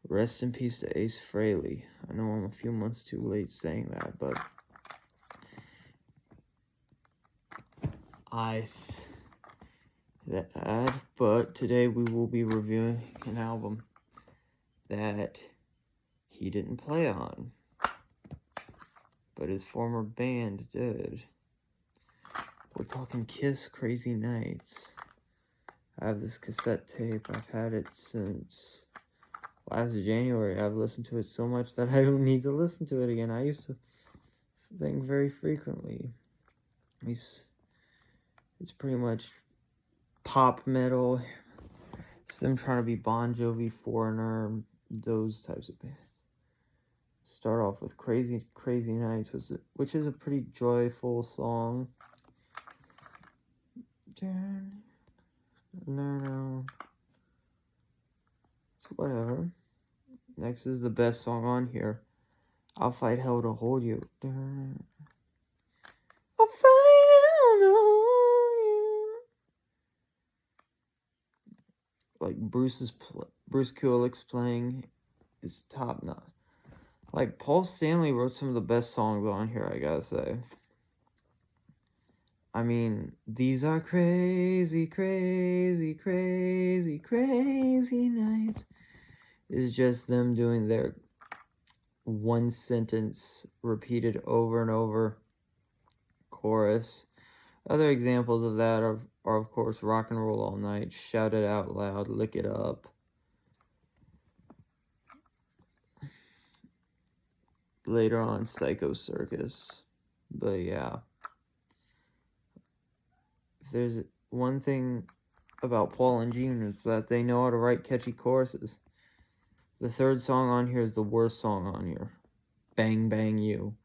Rest in peace to Ace Frehley. I know I'm a few months too late saying that, but but today we will be reviewing an album that he didn't play on, but his former band did. We're talking Kiss Crazy Nights. I have this cassette tape. I've had it since last January. I've listened to it so much that I don't need to listen to it again. I used to sing very frequently. It's pretty much pop metal. It's them trying to be Bon Jovi, Foreigner, those types of bands. Start off with Crazy Nights, which is a pretty joyful song. No. It's whatever. Next is the best song on here. I'll Fight Hell to Hold You. I'll fight hell to hold you. Like Bruce Kulick's playing is top notch. Like Paul Stanley wrote some of the best songs on here, I gotta say. I mean, these are crazy nights. It's just them doing their one sentence repeated over and over chorus. Other examples of that are of course Rock and Roll All Night, Shout It Out Loud, Lick It Up. Later on, Psycho Circus. But yeah. If there's one thing about Paul and Gene, is that they know how to write catchy choruses. The third song on here is the worst song on here. Bang Bang You.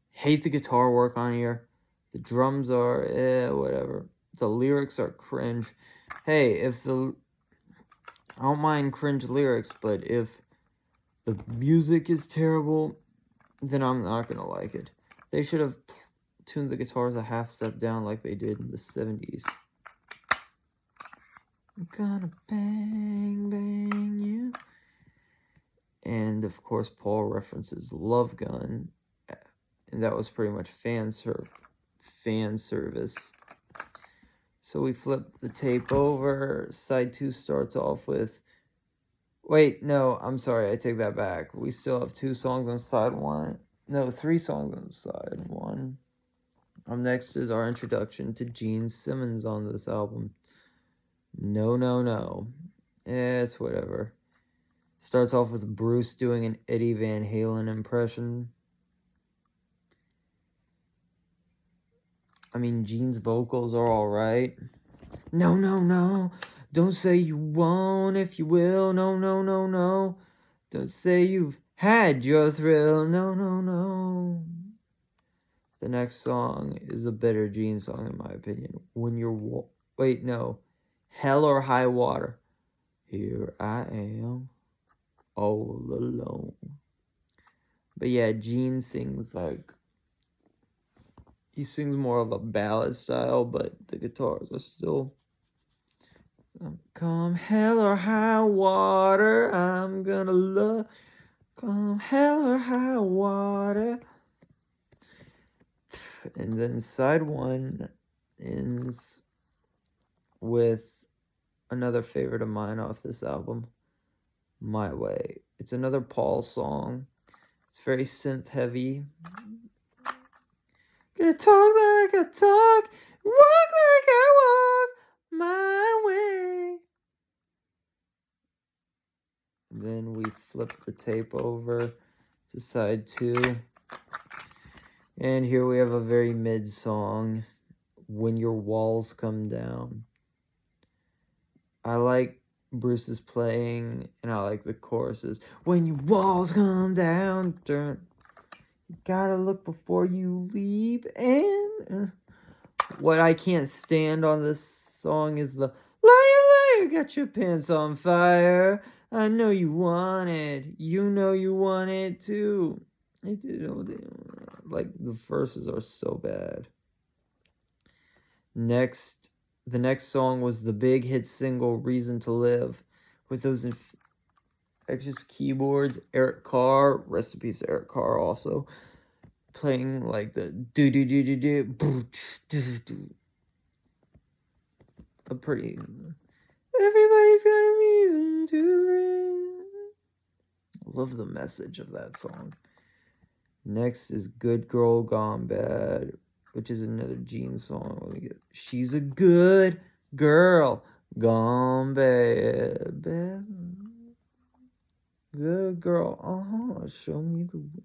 Hate the guitar work on here. The drums are, whatever. The lyrics are cringe. Hey, I don't mind cringe lyrics, but if the music is terrible, then I'm not gonna like it. They should have tuned the guitars a half step down like they did in the 70s. I'm gonna bang, bang you. And of course, Paul references Love Gun, and that was pretty much fan service. So we flip the tape over. Side 2 starts off with... Wait, no, I'm sorry, I take that back. We still have 2 songs on side 1. No, 3 songs on side 1. Next is our introduction to Gene Simmons on this album. No. It's whatever. Starts off with Bruce doing an Eddie Van Halen impression. I mean, Gene's vocals are alright. No. Don't say you won't if you will. No. Don't say you've had your thrill. No. The next song is a better Gene song, in my opinion. Hell or High Water. Here I am, all alone. But yeah, Gene sings he sings more of a ballad style, but the guitars are still... Come hell or high water, I'm gonna love. Come hell or high water. And then side 1 ends with another favorite of mine off this album, My Way. It's another Paul song. It's very synth heavy. Gonna talk like I talk, walk like I walk, my way. And then we flip the tape over to side 2. And here we have a very mid song, When Your Walls Come Down. I like Bruce's playing, and I like the choruses. When your walls come down, you gotta look before you leap. And what I can't stand on this song is the liar, got your pants on fire. I know you want it. You know you want it too. Like, the verses are so bad. The next song was the big hit single, Reason to Live, with those Ex's keyboards, Eric Carr, rest in peace, Eric Carr, also playing like the do do do do do. A pretty. Everybody's got a reason to live. Love the message of that song. Next is Good Girl Gone Bad, which is another Gene song. Let me get. She's a good girl gone bad, bad. Good girl, show me the way.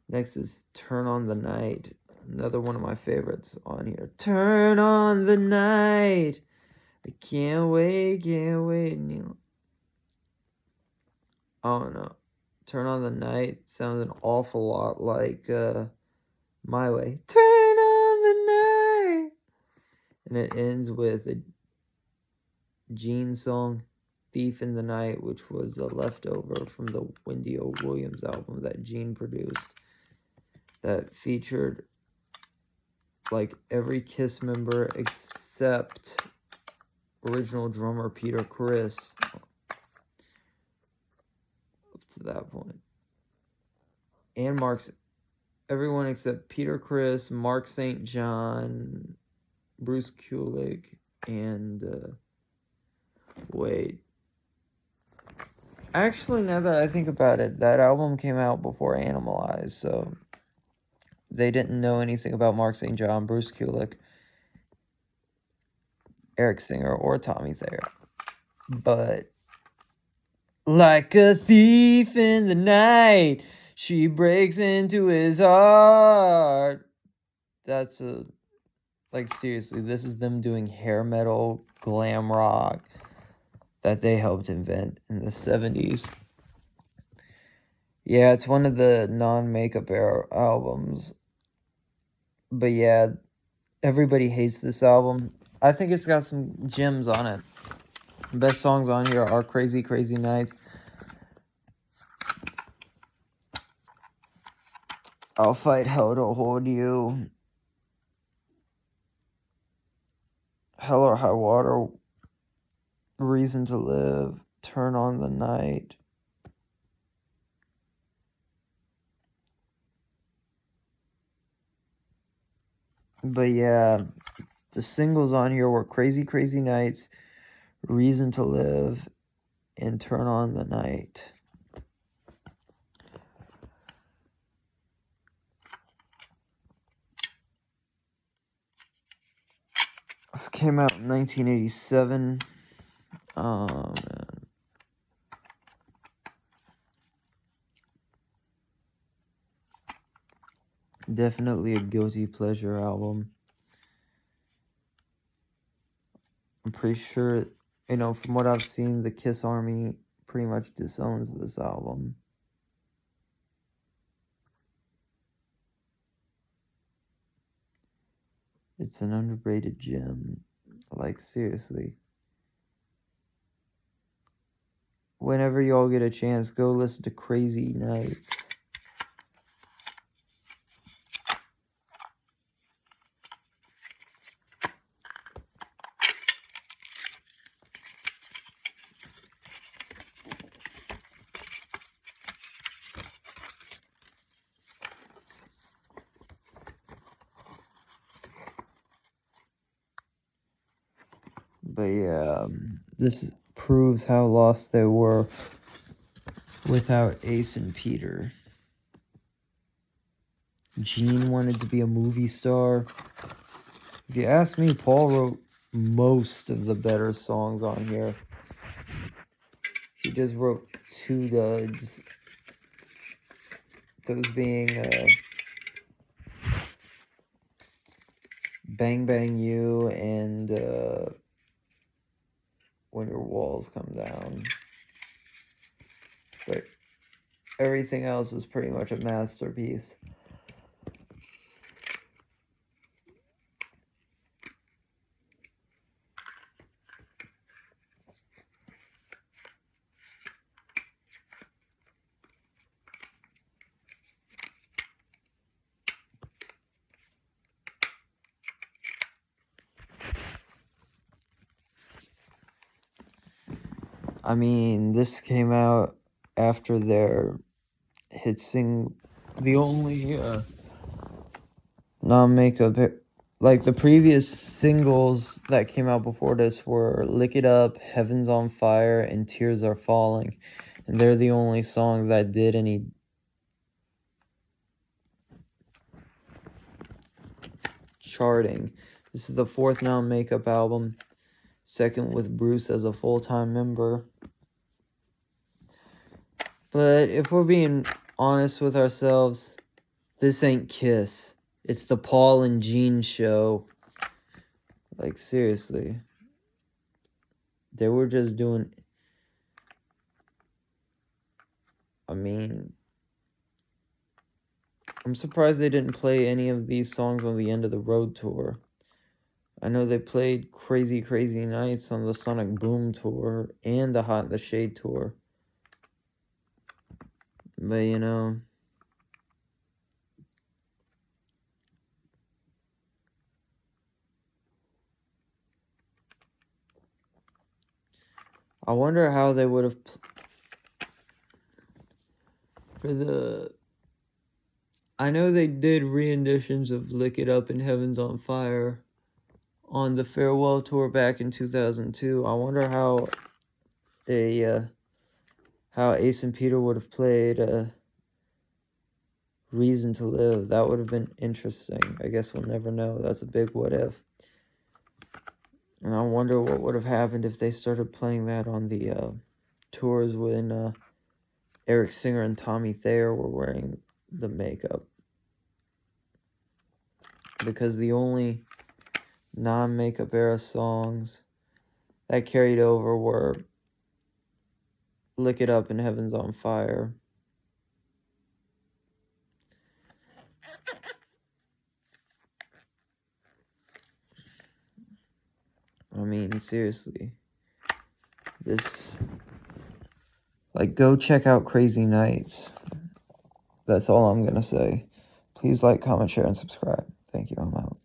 Next is Turn on the Night, another one of my favorites on here. Turn on the night, I can't wait, Neil. Oh no, Turn on the Night sounds an awful lot like My Way. Turn on the night, and it ends with a Gene song, Thief in the Night, which was a leftover from the Wendy O. Williams album that Gene produced, that featured like every Kiss member except original drummer Peter Criss up to that point. And everyone except Peter Criss, Mark St. John, Bruce Kulick, and wait. Actually, now that I think about it, that album came out before Animalize, so they didn't know anything about Mark St. John, Bruce Kulick, Eric Singer, or Tommy Thayer. But like a thief in the night, she breaks into his heart. That's like seriously, this is them doing hair metal, glam rock that they helped invent in the 70s. Yeah, it's one of the non-makeup era albums. But yeah, everybody hates this album. I think it's got some gems on it. Best songs on here are Crazy Crazy Nights, I'll Fight Hell to Hold You, Hell or High Water, Reason to Live, Turn on the Night. But yeah, the singles on here were Crazy Crazy Nights, Reason to Live, and Turn on the Night. This came out in 1987. Oh, man. Definitely a guilty pleasure album. I'm pretty sure, from what I've seen, the Kiss Army pretty much disowns this album. It's an underrated gem. Like, seriously. Whenever y'all get a chance, go listen to Crazy Nights. But yeah, this proves how lost they were without Ace and Peter. Gene wanted to be a movie star. If you ask me, Paul wrote most of the better songs on here. He just wrote 2 duds. Those being Bang Bang You and When Your Walls Come Down. But everything else is pretty much a masterpiece. I mean, this came out after their hit single. The only non-makeup, like the previous singles that came out before this were Lick It Up, Heaven's on Fire, and Tears Are Falling. And they're the only songs that did any charting. This is the 4th non-makeup album, 2nd with Bruce as a full-time member. But if we're being honest with ourselves, this ain't Kiss. It's the Paul and Gene show. Like, seriously. They were just doing... I mean... I'm surprised they didn't play any of these songs on the End of the Road tour. I know they played Crazy Crazy Nights on the Sonic Boom tour and the Hot in the Shade tour. But, you know... I wonder how they would have... For the... I know they did re-editions of Lick It Up and Heaven's on Fire on the Farewell tour back in 2002. I wonder how Ace and Peter would have played Reason to Live. That would have been interesting. I guess we'll never know. That's a big what if. And I wonder what would have happened if they started playing that on the tours when Eric Singer and Tommy Thayer were wearing the makeup. Because the only non-makeup era songs that carried over were Lick It Up and Heaven's on Fire. I mean, seriously. This... Like, go check out Crazy Nights. That's all I'm gonna say. Please like, comment, share, and subscribe. Thank you. I'm out.